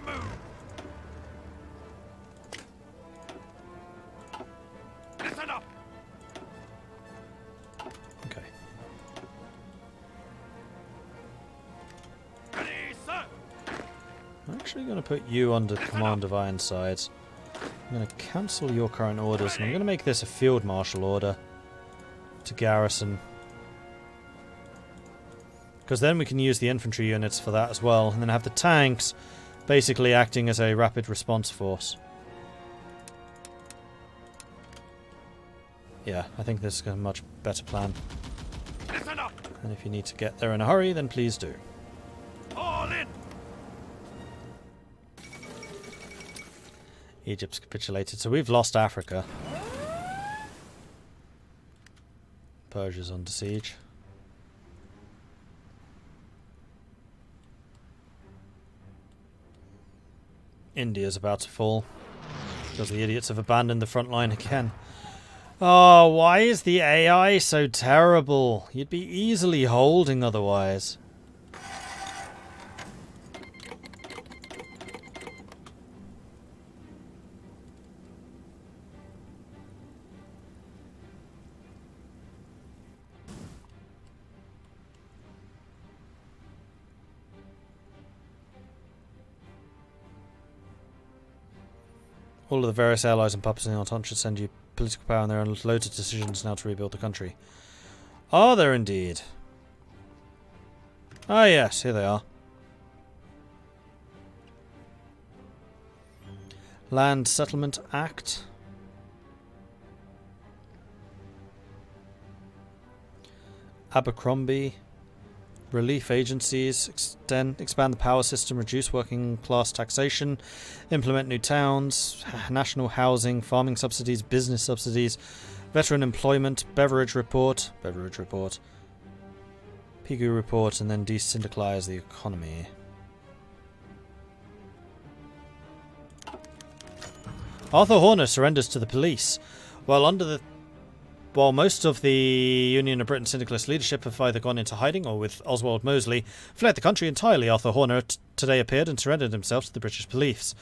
move. Listen up. Okay. Ready, sir. I'm actually going to put you under command of Ironsides. I'm going to cancel your current orders, and I'm going to make this a field marshal order to garrison. Because then we can use the infantry units for that as well, and then have the tanks basically acting as a rapid response force. Yeah, I think this is a much better plan. Listen up. And if you need to get there in a hurry, then please do. All in. Egypt's capitulated, so we've lost Africa. Persia's under siege. India's about to fall because the idiots have abandoned the front line again. Oh, why is the AI so terrible? You'd be easily holding otherwise. All of the various allies and puppets in the Entente should send you political power, and there are loads of decisions now to rebuild the country. Are there indeed? Ah yes, here they are. Land Settlement Act. Abercrombie. Relief agencies. Expand the power system. Reduce working class taxation. Implement new towns. National housing. Farming subsidies. Business subsidies. Veteran employment. Beverage report. Pigu report. And then desyndicalize the economy. Arthur Horner surrenders to the police. While most of the Union of Britain syndicalist leadership have either gone into hiding or, with Oswald Mosley, fled the country entirely, Arthur Horner today appeared and surrendered himself to the British police.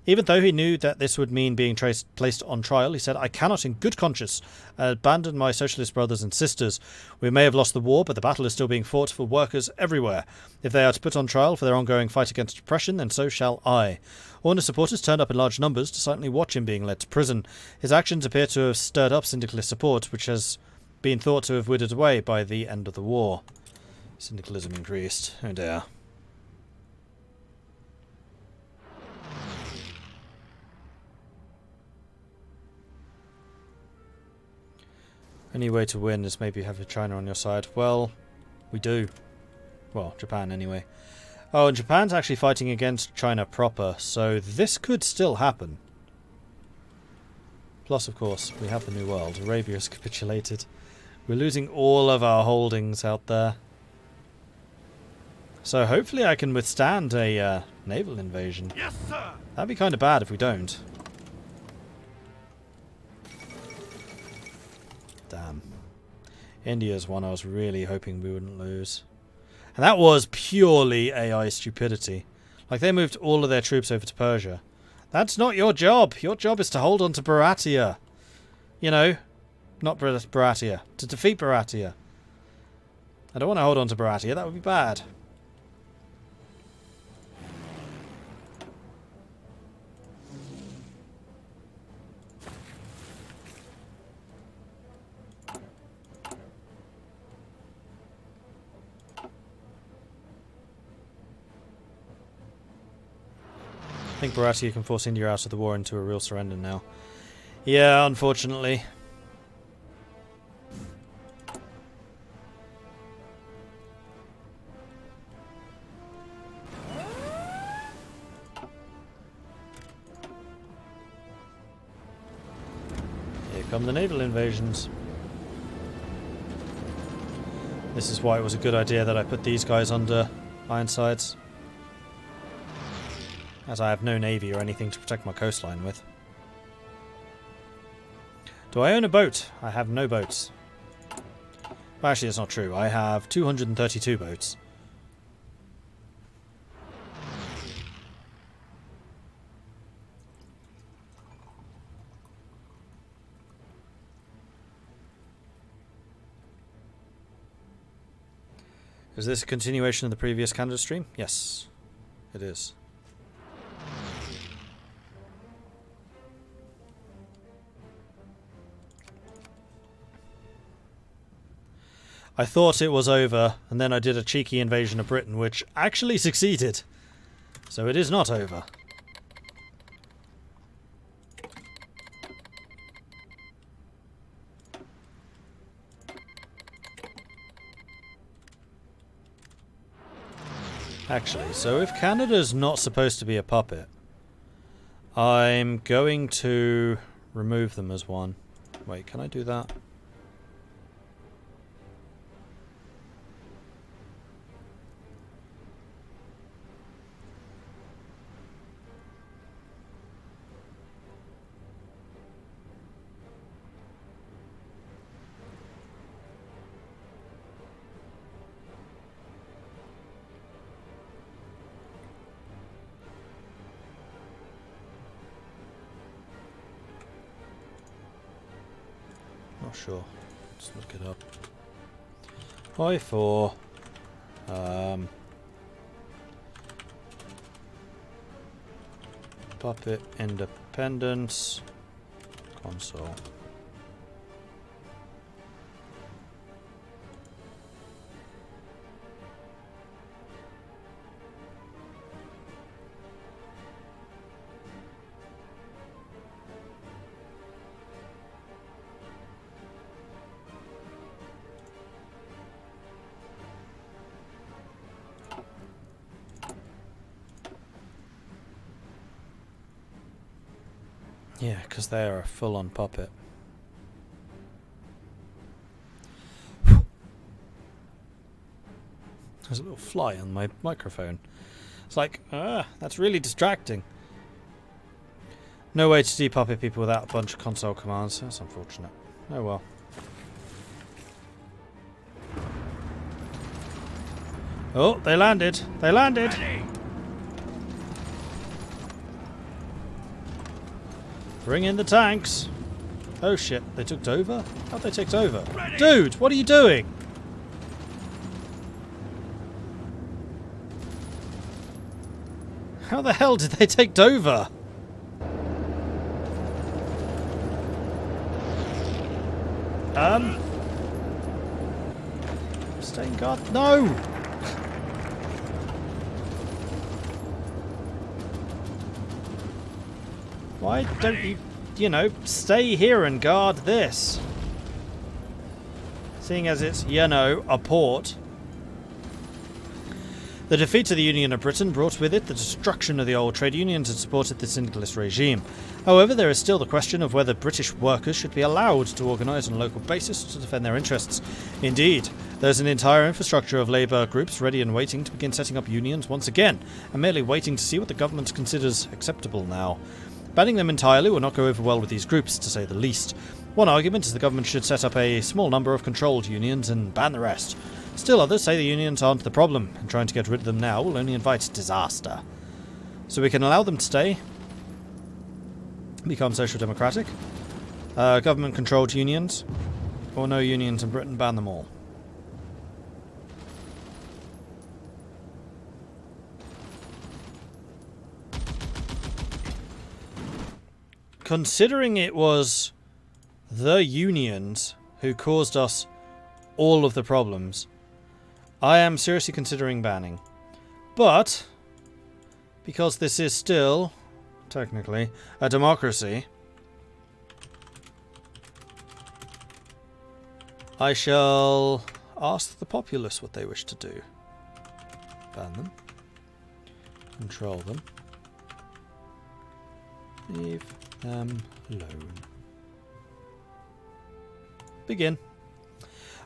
Even though he knew that this would mean being placed on trial, he said, "I cannot in good conscience abandon my socialist brothers and sisters. We may have lost the war, but the battle is still being fought for workers everywhere. If they are to put on trial for their ongoing fight against oppression, then so shall I." Horner's supporters turned up in large numbers to silently watch him being led to prison. His actions appear to have stirred up syndicalist support, which has been thought to have withered away by the end of the war. Syndicalism increased. Oh dear. Only way to win is maybe have China on your side. Well, we do. Well, Japan anyway. Oh, and Japan's actually fighting against China proper, so this could still happen. Plus, of course, we have the New World. Arabia's capitulated. We're losing all of our holdings out there. So hopefully I can withstand a naval invasion. Yes, sir. That'd be kind of bad if we don't. Damn. India's one I was really hoping we wouldn't lose. And that was purely AI stupidity. Like, they moved all of their troops over to Persia. That's not your job. Your job is to hold on to Baratia. You know, not Baratia. To defeat Baratia. I don't want to hold on to Baratia. That would be bad. I think Baratia can force India out of the war into a real surrender now. Yeah, unfortunately. Here come the naval invasions. This is why it was a good idea that I put these guys under Ironsides, as I have no navy or anything to protect my coastline with. Do I own a boat? I have no boats. Well, actually, that's not true. I have 232 boats. Is this a continuation of the previous Canada stream? Yes, it is. I thought it was over, and then I did a cheeky invasion of Britain, which actually succeeded. So it is not over. Actually, so if Canada's not supposed to be a puppet, I'm going to remove them as one. Wait, can I do that? Not sure. Let's look it up. I4. Puppet independence console. Yeah, because they are a full-on puppet. There's a little fly on my microphone. It's like, that's really distracting. No way to depuppet people without a bunch of console commands. That's unfortunate. Oh well. Oh, they landed. They landed. Ready. Bring in the tanks. Oh shit, they took over? How'd they take over? Ready. Dude, what are you doing? How the hell did they take over? Staying guard. No! Why don't you know, stay here and guard this? Seeing as it's, you know, a port. The defeat of the Union of Britain brought with it the destruction of the old trade unions and supported the syndicalist regime. However, there is still the question of whether British workers should be allowed to organise on a local basis to defend their interests. Indeed, there's an entire infrastructure of labour groups ready and waiting to begin setting up unions once again, and merely waiting to see what the government considers acceptable now. Banning them entirely will not go over well with these groups, to say the least. One argument is the government should set up a small number of controlled unions and ban the rest. Still others say the unions aren't the problem, and trying to get rid of them now will only invite disaster. So we can allow them to stay, become social democratic, government-controlled unions, or no unions in Britain, ban them all. Considering it was the unions who caused us all of the problems, I am seriously considering banning. But, because this is still, technically, a democracy, I shall ask the populace what they wish to do. Ban them. Control them. Leave them alone. Begin.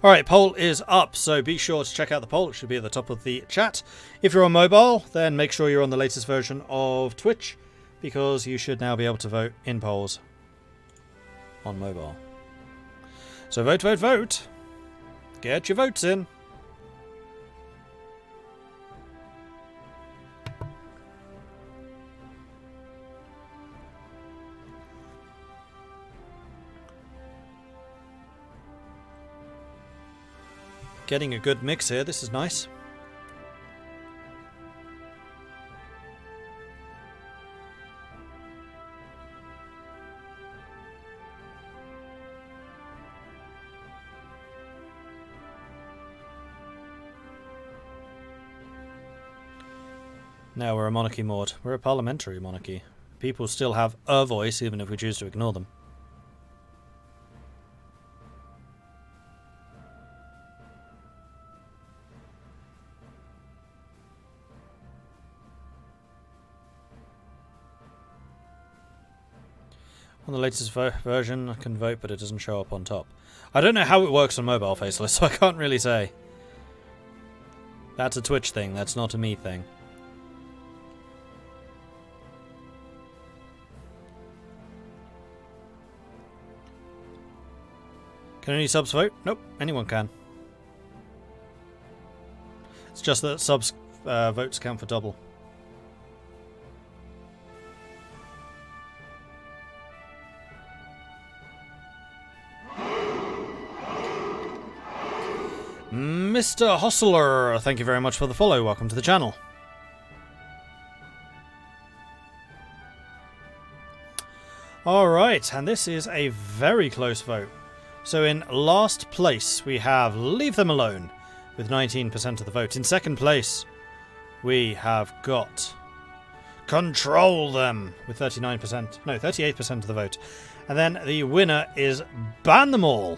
Alright, poll is up, so be sure to check out the poll. It should be at the top of the chat. If you're on mobile, then make sure you're on the latest version of Twitch, because you should now be able to vote in polls on mobile. So vote, vote, vote. Get your votes in. Getting a good mix here, this is nice. No, we're a monarchy, Mord. We're a parliamentary monarchy. People still have a voice, even if we choose to ignore them. On the latest version, I can vote, but it doesn't show up on top. I don't know how it works on mobile, Faceless, so I can't really say. That's a Twitch thing, that's not a me thing. Can any subs vote? Nope, anyone can. It's just that subs votes count for double. Mr. Hostler, thank you very much for the follow. Welcome to the channel. Alright, and this is a very close vote. So in last place we have Leave Them Alone with 19% of the vote. In second place we have got Control Them with 38% of the vote. And then the winner is Ban Them All.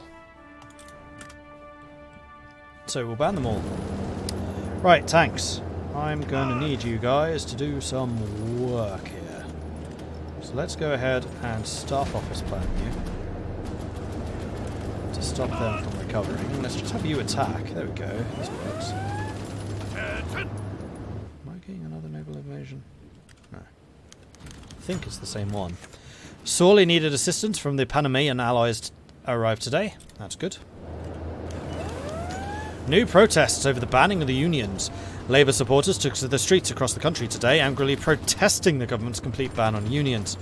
So we'll ban them all. Right, tanks. I'm going to need you guys to do some work here. So let's go ahead and staff office plan you. To stop them from recovering. Let's just have you attack. There we go. This works. Am I getting another naval invasion? No. I think it's the same one. Sorely needed assistance from the Panamanian allies arrived today. That's good. New protests over the banning of the unions. Labour supporters took to the streets across the country today, angrily protesting the government's complete ban on unions.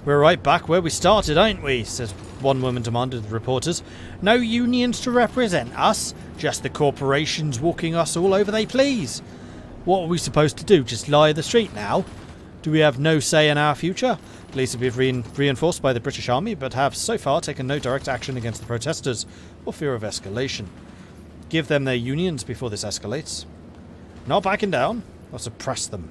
We're right back where we started, ain't we? Says one woman demanded of the reporters. No unions to represent us, just the corporations walking us all over they please. What are we supposed to do, just lie in the street now? Do we have no say in our future? Police have been reinforced by the British Army, but have so far taken no direct action against the protesters, or fear of escalation. Give them their unions before this escalates. Not backing down, or suppress them.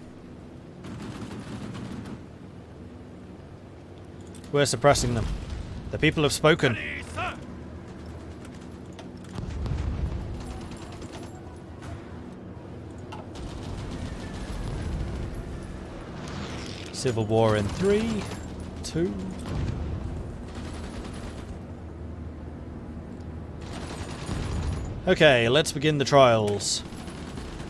We're suppressing them. The people have spoken. Civil war in 3, 2... Okay, let's begin the trials.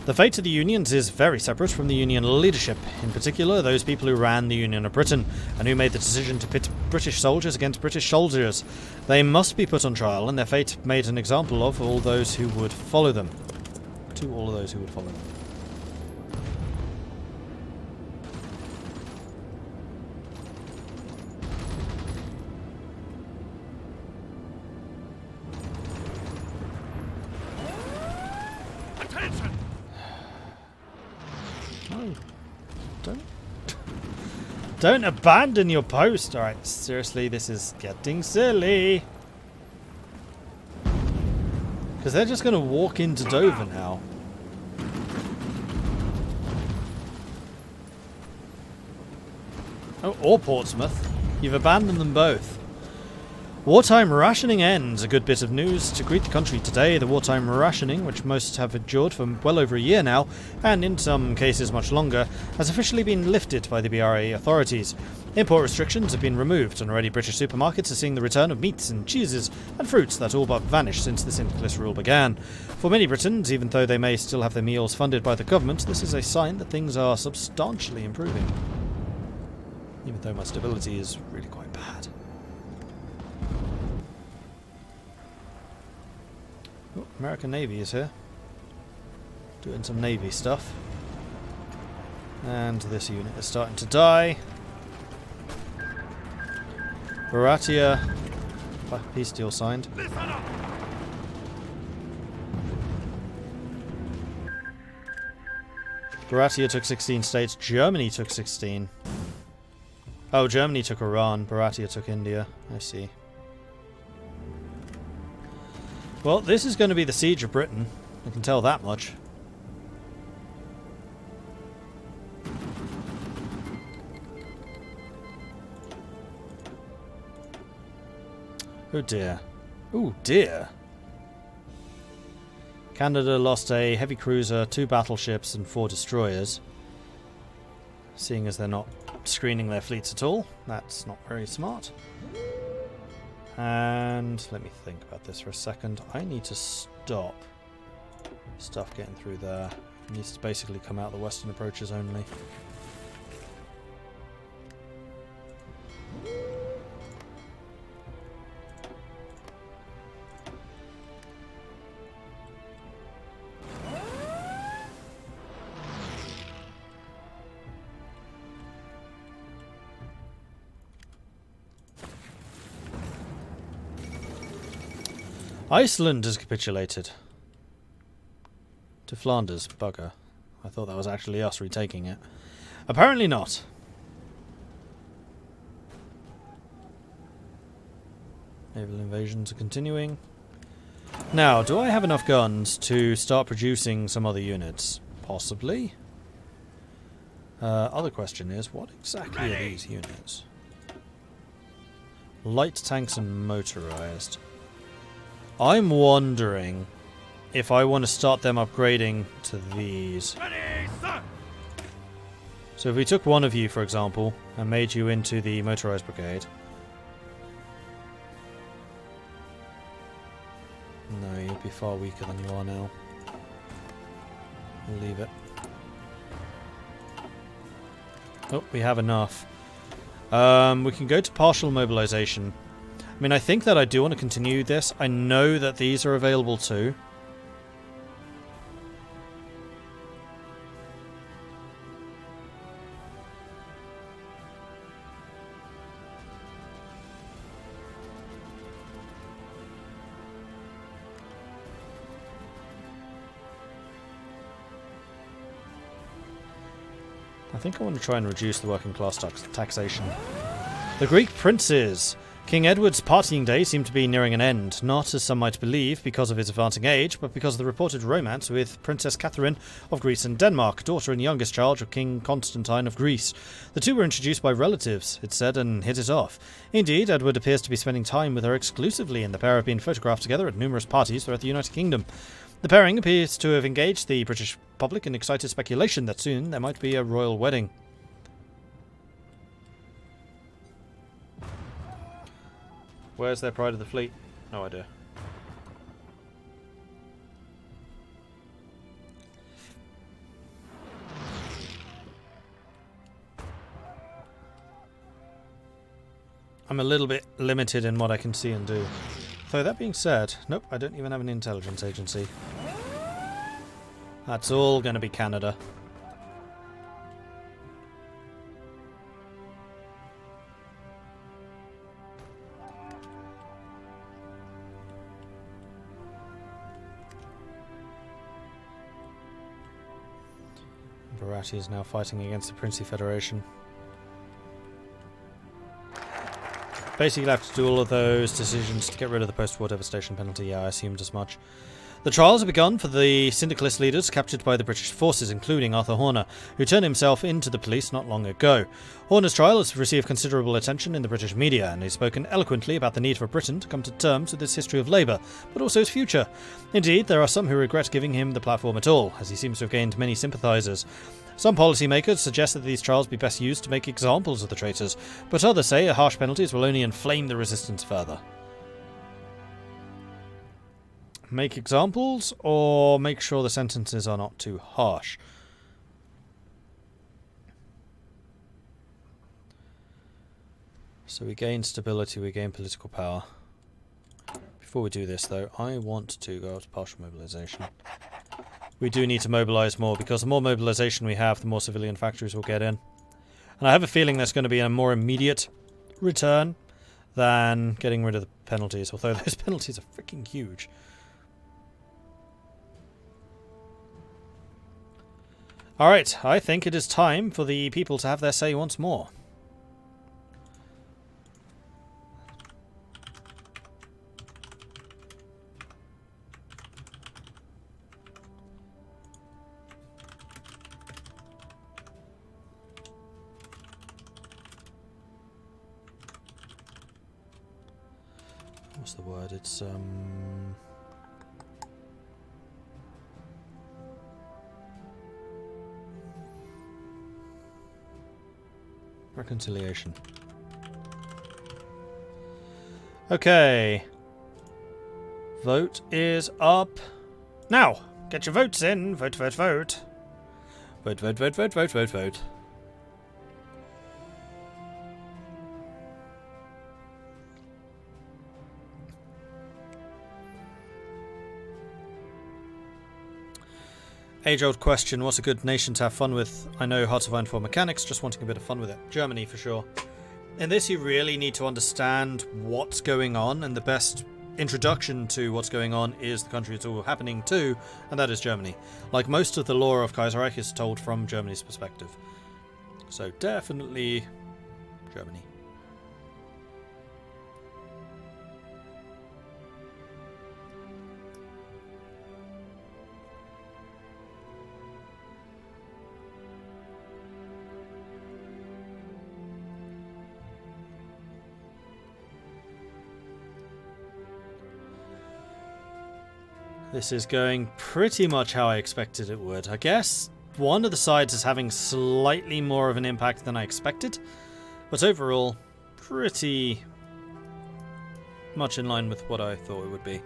The fate of the unions is very separate from the union leadership, in particular those people who ran the Union of Britain, and who made the decision to pit British soldiers against British soldiers. They must be put on trial, and their fate made an example of all those who would follow them. To all of those who would follow them. Don't abandon your post! Alright, seriously, this is getting silly. Because they're just going to walk into Dover now. Oh, or Portsmouth. You've abandoned them both. Wartime rationing ends. A good bit of news to greet the country today. The wartime rationing, which most have endured for well over a year now, and in some cases much longer, has officially been lifted by the BRA authorities. Import restrictions have been removed, and already British supermarkets are seeing the return of meats and cheeses and fruits that all but vanished since the syndicalist rule began. For many Britons, even though they may still have their meals funded by the government, this is a sign that things are substantially improving. Even though my stability is really quite bad. Oh, American Navy is here. Doing some Navy stuff. And this unit is starting to die. Baratia. Peace deal signed. Baratia took 16 states. Germany took 16. Oh, Germany took Iran. Baratia took India. I see. Well, this is going to be the siege of Britain. I can tell that much. Oh dear. Oh dear. Canada lost a heavy cruiser, 2 battleships and 4 destroyers. Seeing as they're not screening their fleets at all, that's not very smart. And let me think about this for a second. I need to stop stuff getting through there. It needs to basically come out the western approaches only. Iceland has capitulated. To Flanders, bugger. I thought that was actually us retaking it. Apparently not. Naval invasions are continuing. Now, do I have enough guns to start producing some other units? Possibly. Other question is, what exactly are these units? Light tanks and motorized. I'm wondering if I want to start them upgrading to these. Ready, sir! So if we took one of you, for example, and made you into the motorized brigade. No, you'd be far weaker than you are now. We'll leave it. Oh, we have enough. We can go to partial mobilization. I mean, I think that I do want to continue this. I know that these are available too. I think I want to try and reduce the working class taxation. The Greek princes! King Edward's partying days seem to be nearing an end, not, as some might believe, because of his advancing age, but because of the reported romance with Princess Catherine of Greece and Denmark, daughter and youngest child of King Constantine of Greece. The two were introduced by relatives, it said, and hit it off. Indeed, Edward appears to be spending time with her exclusively, and the pair have been photographed together at numerous parties throughout the United Kingdom. The pairing appears to have engaged the British public in excited speculation that soon there might be a royal wedding. Where's their pride of the fleet? No idea. I'm a little bit limited in what I can see and do. Though that being said, nope, I don't even have an intelligence agency. That's all going to be Canada. Barati is now fighting against the Princely Federation. Basically, you'll have to do all of those decisions to get rid of the post-war devastation penalty. Yeah, I assumed as much. The trials have begun for the syndicalist leaders captured by the British forces, including Arthur Horner, who turned himself into the police not long ago. Horner's trial has received considerable attention in the British media, and he's spoken eloquently about the need for Britain to come to terms with its history of labour, but also its future. Indeed, there are some who regret giving him the platform at all, as he seems to have gained many sympathisers. Some policymakers suggest that these trials be best used to make examples of the traitors, but others say harsh penalties will only inflame the resistance further. Make examples, or make sure the sentences are not too harsh? So we gain stability, we gain political power. Before we do this, though, I want to go up to partial mobilization. We do need to mobilize more, because the more mobilization we have, the more civilian factories we'll get in. And I have a feeling there's going to be a more immediate return than getting rid of the penalties, although those penalties are freaking huge. Alright, I think it is time for the people to have their say once more. What's the word? It's reconciliation. Okay. Vote is up. Now, get your votes in. Vote, vote, vote. Vote, vote, vote, vote, vote, vote, vote. Age-old question, what's a good nation to have fun with? I know hard to find for mechanics, just wanting a bit of fun with it. Germany, for sure. In this, you really need to understand what's going on, and the best introduction to what's going on is the country it's all happening to, and that is Germany. Like most of the lore of Kaiserreich is told from Germany's perspective. So definitely Germany. This is going pretty much how I expected it would. I guess one of the sides is having slightly more of an impact than I expected, but overall, pretty much in line with what I thought it would be.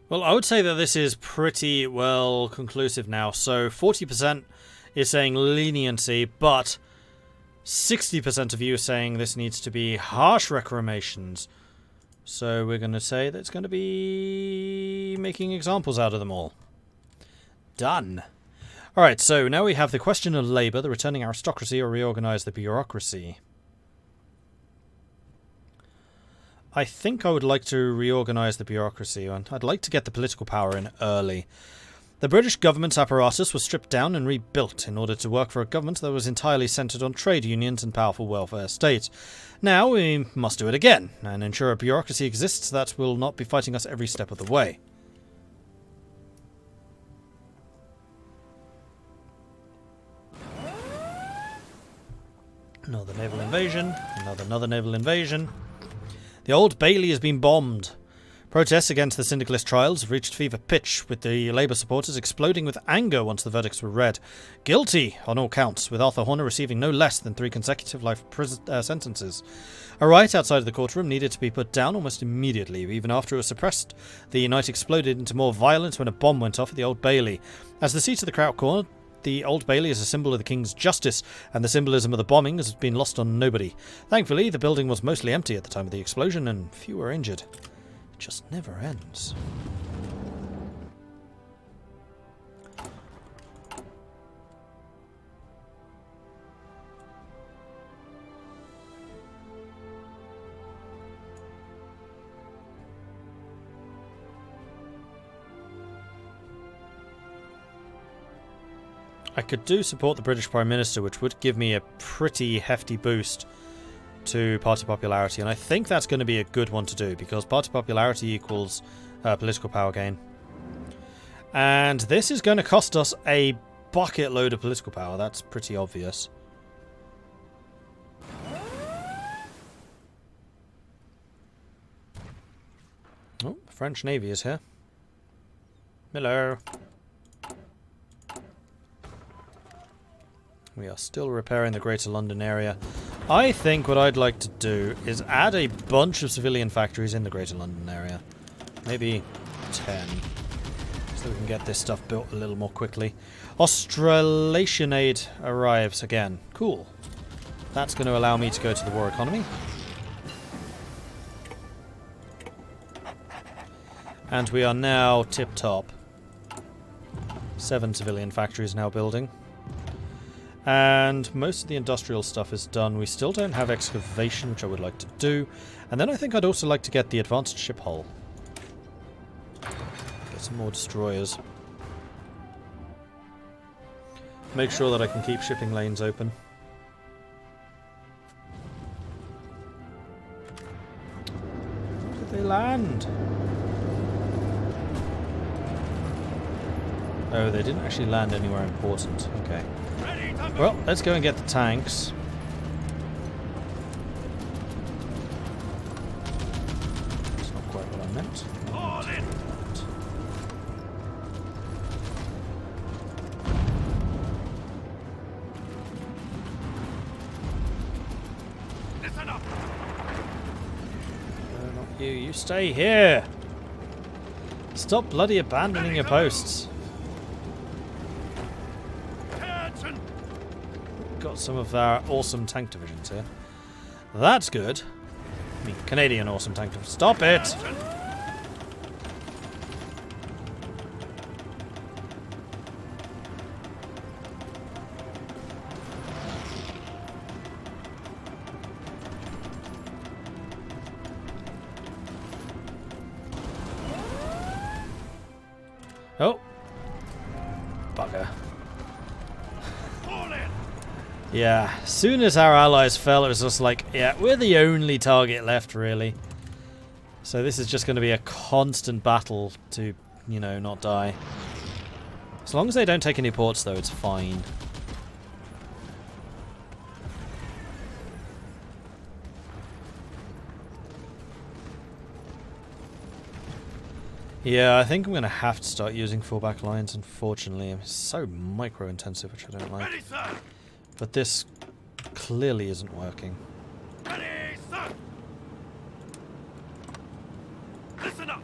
Well, I would say that this is pretty well conclusive now. So 40% is saying leniency, but 60% of you are saying this needs to be harsh recriminations. So we're going to say that it's going to be making examples out of them all. Done. Alright, so now we have the question of labour, the returning aristocracy, or reorganize the bureaucracy. I think I would like to reorganize the bureaucracy, and I'd like to get the political power in early. The British government's apparatus was stripped down and rebuilt in order to work for a government that was entirely centred on trade unions and powerful welfare states. Now we must do it again, and ensure a bureaucracy exists that will not be fighting us every step of the way. Another naval invasion, another naval invasion. The Old Bailey has been bombed. Protests against the syndicalist trials have reached fever pitch, with the Labour supporters exploding with anger once the verdicts were read. Guilty on all counts, with Arthur Horner receiving no less than 3 consecutive life sentences. A riot outside of the courtroom needed to be put down almost immediately. Even after it was suppressed, the night exploded into more violence when a bomb went off at the Old Bailey. As the seat of the Crown Court, the Old Bailey is a symbol of the King's justice, and the symbolism of the bombing has been lost on nobody. Thankfully, the building was mostly empty at the time of the explosion, and few were injured. It just never ends. I could do support the British Prime Minister, which would give me a pretty hefty boost to party popularity, and I think that's going to be a good one to do, because party popularity equals political power gain. And this is going to cost us a bucket load of political power, that's pretty obvious. Oh, the French Navy is here. Hello. We are still repairing the Greater London area. I think what I'd like to do is add a bunch of civilian factories in the Greater London area. Maybe 10. So we can get this stuff built a little more quickly. Australasian aid arrives again. Cool. That's going to allow me to go to the war economy. And we are now tip-top. 7 civilian factories now building. And most of the industrial stuff is done. We still don't have excavation, which I would like to do. And then I think I'd also like to get the advanced ship hull. Get some more destroyers. make sure that I can keep shipping lanes open. Where did they land? Oh, they didn't actually land anywhere important. Okay. Well, let's go and get the tanks. That's not quite what I meant. All in. Listen up. Not you. You stay here. Stop bloody abandoning your posts. Got some of our awesome tank divisions here. That's good. I mean, Canadian awesome tank division. Stop it! Oh. Bugger. Yeah, as soon as our allies fell, it was just like, yeah, we're the only target left, really. So this is just going to be a constant battle to, you know, not die. As long as they don't take any ports, though, it's fine. Yeah, I think I'm going to have to start using fallback lines, unfortunately. It's so micro-intensive, which I don't like. Ready, sir. But this clearly isn't working. Ready, sir. Listen up.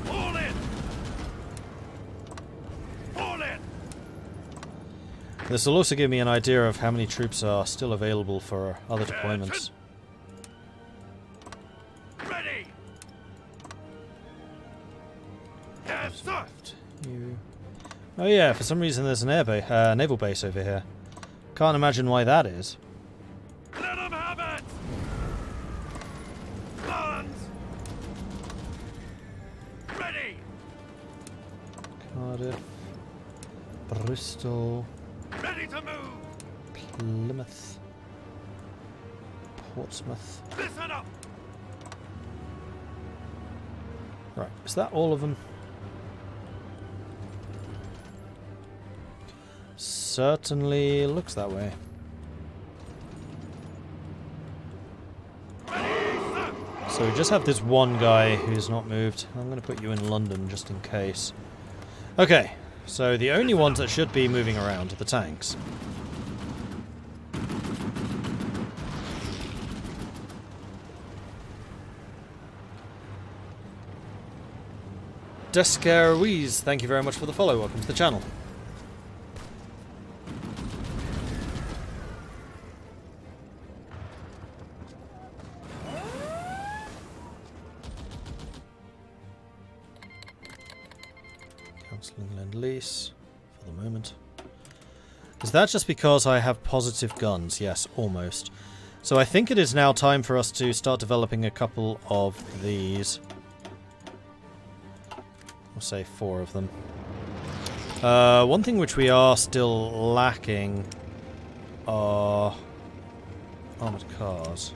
All in. All in. This will also give me an idea of how many troops are still available for other deployments. Ready. Yes, sir. You. Oh yeah, for some reason there's an naval base over here. Can't imagine why that is. Let them have it. Guns. Ready. Cardiff, Bristol, Ready to move. Plymouth, Portsmouth. Listen up. Right, is that all of them? Certainly looks that way. So we just have this one guy who's not moved. I'm going to put you in London just in case. Okay, so the only ones that should be moving around are the tanks. Descaruiz, thank you very much for the follow. Welcome to the channel. Cancelling Lend-Lease for the moment. Is that just because I have positive guns? Yes, almost. So I think it is now time for us to start developing a couple of these. We'll say 4 of them. One thing which we are still lacking are armoured cars.